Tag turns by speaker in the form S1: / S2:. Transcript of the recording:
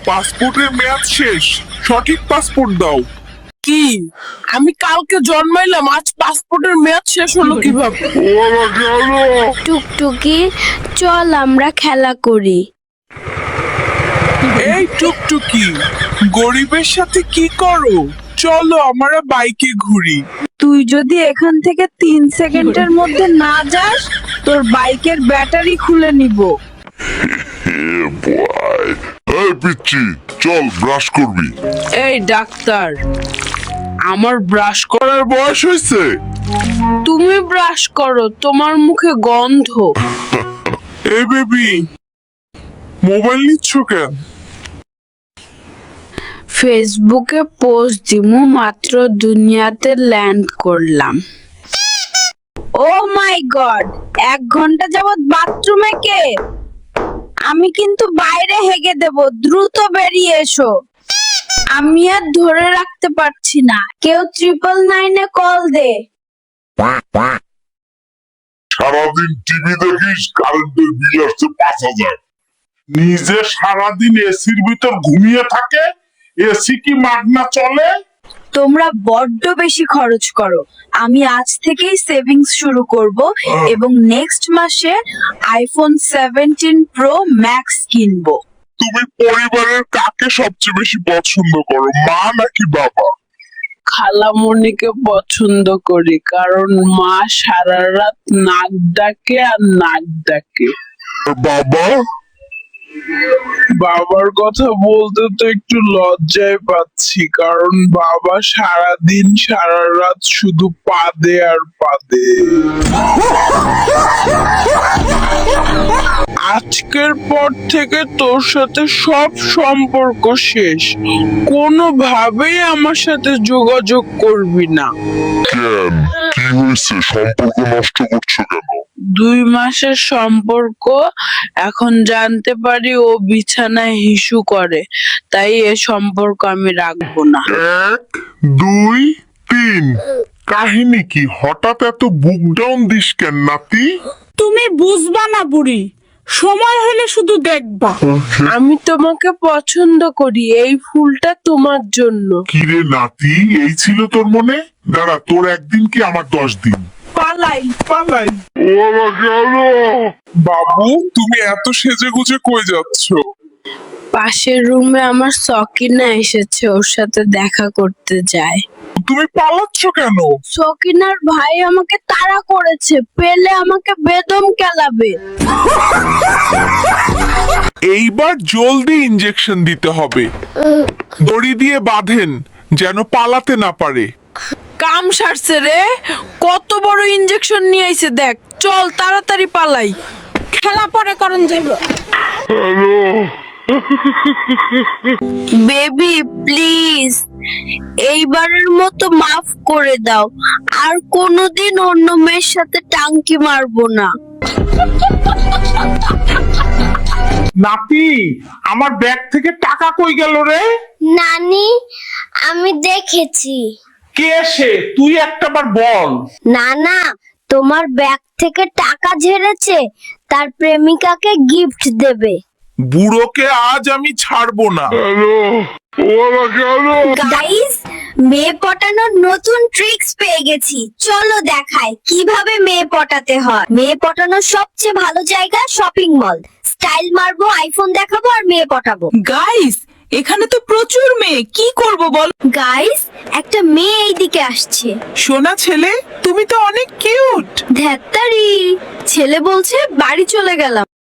S1: পাসপোর্টের মেয়াদ শেষ, সঠিক পাসপোর্ট দাও।
S2: কি আমি কালকে জন্মাইলাম, আজ পাসপোর্টের মেয়াদ শেষ হলো কিভাবে?
S1: ওরা গেল।
S3: টুকটুকি, চল আমরা খেলা করি।
S1: এই টুকটুকি, গরিবের সাথে কি করো? চলো আমরা বাইকে ঘুরি।
S2: তুই যদি এখান থেকে 3 সেকেন্ডের মধ্যে না যাস, তোর বাইকের ব্যাটারি খুলে নিব।
S4: এই পিচ্ছি, চল ব্রাশ করবি।
S2: এই ডাক্তার, আমার ব্রাশ করার
S4: বয়স হয়েছে।
S2: তুমি ব্রাশ করো, তোমার মুখে গন্ধ।
S1: এই বেবি, মোবাইল নিচ্ছ কেন?
S3: ফেসবুকে পোস্ট দিমু, মাত্র দুনিয়াতে ল্যান্ড করলাম। ও মাই গড, 1 ঘন্টা যাবত বাথরুমে কে? আমি কিন্তু বাইরে হেগে দেব, দ্রুত বেরিয়ে এসো। আমি আর ধরে রাখতে পারছি না, কেউ 999-এ কল দে।
S4: সারাদিন টিভি দেখিস, কারেন্টের বিল আসছে 5,000।
S1: নিজে সারাদিন এসির ভিতর ঘুমিয়ে থাকে, এসি কি মাগনা চলে?
S3: তোমরা বড্ড বেশি খরচ করো। আমি আজ থেকেই সেভিংস শুরু করব এবং নেক্সট মাসে আইফোন 17 প্রো ম্যাক্স কিনবো।
S1: তুমি পরিবারের কাকে সবচেয়ে বেশি পছন্দ করো, মা নাকি বাবা?
S2: খালামণিকে পছন্দ করি, কারণ মা সারা রাত নাক ডাকে আর নাক ডাকে।
S4: আর বাবা?
S1: বাবার কথা বলতে তো একটু লজ্জায় পাচ্ছি, কারণ বাবা সারাদিন সারা রাত শুধু পাদে আর পাদে। আজকের পর থেকে তোর সাথে সব সম্পর্ক শেষ, কোনোভাবেই আমার সাথে যোগাযোগ করবি না।
S4: কেন, কি হয়েছে? সম্পর্ক নষ্ট করছো কেন?
S2: 2 মাসের সম্পর্ক, এখন জানতে পারি ও বিছানায় হিসু করে, তাই এ সম্পর্ক আমি রাখবো না।
S1: 1, 2, 3। কাহিনী কি? হঠাৎ এত বুক ডাউন দিস কেন নাতি?
S2: তুমি বুঝবা না বুড়ি, সময় হলে শুধু দেখবা। আমি তোমাকে পছন্দ করি, এই ফুলটা তোমার জন্য।
S1: কিরে নাতি, এই ছিল তোর মনে? দাঁড়া, তোর একদিন কি আমার 10 দিন।
S2: পালাই।
S4: ওরা গেল।
S1: বাবু, তুমি এত সেজে গুজে কই যাচ্ছ?
S3: পাশের রুমে আমার সকিনা এসেছে, ওর সাথে দেখা করতে যায়।
S1: তুমি পালাচ্ছ কেন?
S3: সকিনার ভাই আমাকে তাড়া করেছে, পেলে আমাকে বেদম কেলাবে।
S1: এইবার জলদি ইনজেকশন দিতে হবে। দড়ি দিয়ে বাঁধেন, যেন পালাতে না পারে।
S2: কাম সারছে রে, কত বড় ইনজেকশন নিয়ে আইছে দেখ। চল তাড়াতাড়ি পালাই, খেলা পরে করন যাইব।
S3: বেবি প্লিজ, এইবারের মতো মাফ করে দাও, আর কোনোদিন অন্য মেয়ের সাথে টাঙ্কি মারবো না।
S1: নাতি, আমার ব্যাগ থেকে টাকা কই গেল রে?
S5: নানি, আমি দেখেছি।
S1: কে সে? তুই একটাবার বল।
S5: না না, তোমার ব্যাগ থেকে টাকা ঝেড়েছে, তার প্রেমিকাকে গিফট দেবে।
S1: বুড়োকে আজ আমি ছাড়বো না।
S4: ওরা গেল।
S5: গাইস, মেয়ে পটানোর নতুন ট্রিক্স পেয়ে গেছি, চলো দেখাই কিভাবে মেয়ে পটাতে হয়। মেয়ে পটানোর সবচেয়ে ভালো জায়গা শপিং মল। স্টাইল মারবো, আইফোন দেখাবো আর মেয়ে পটাবো।
S2: গাইস, এখানে তো প্রচুর মেয়ে, কি করব বল?
S5: গাইস, একটা মেয়ে এইদিকে আসছে।
S2: সোনা ছেলে, তুমি তো অনেক কিউট।
S5: ধ্যাত্তারি, ছেলে বলছে বাড়ি চলে গেলাম।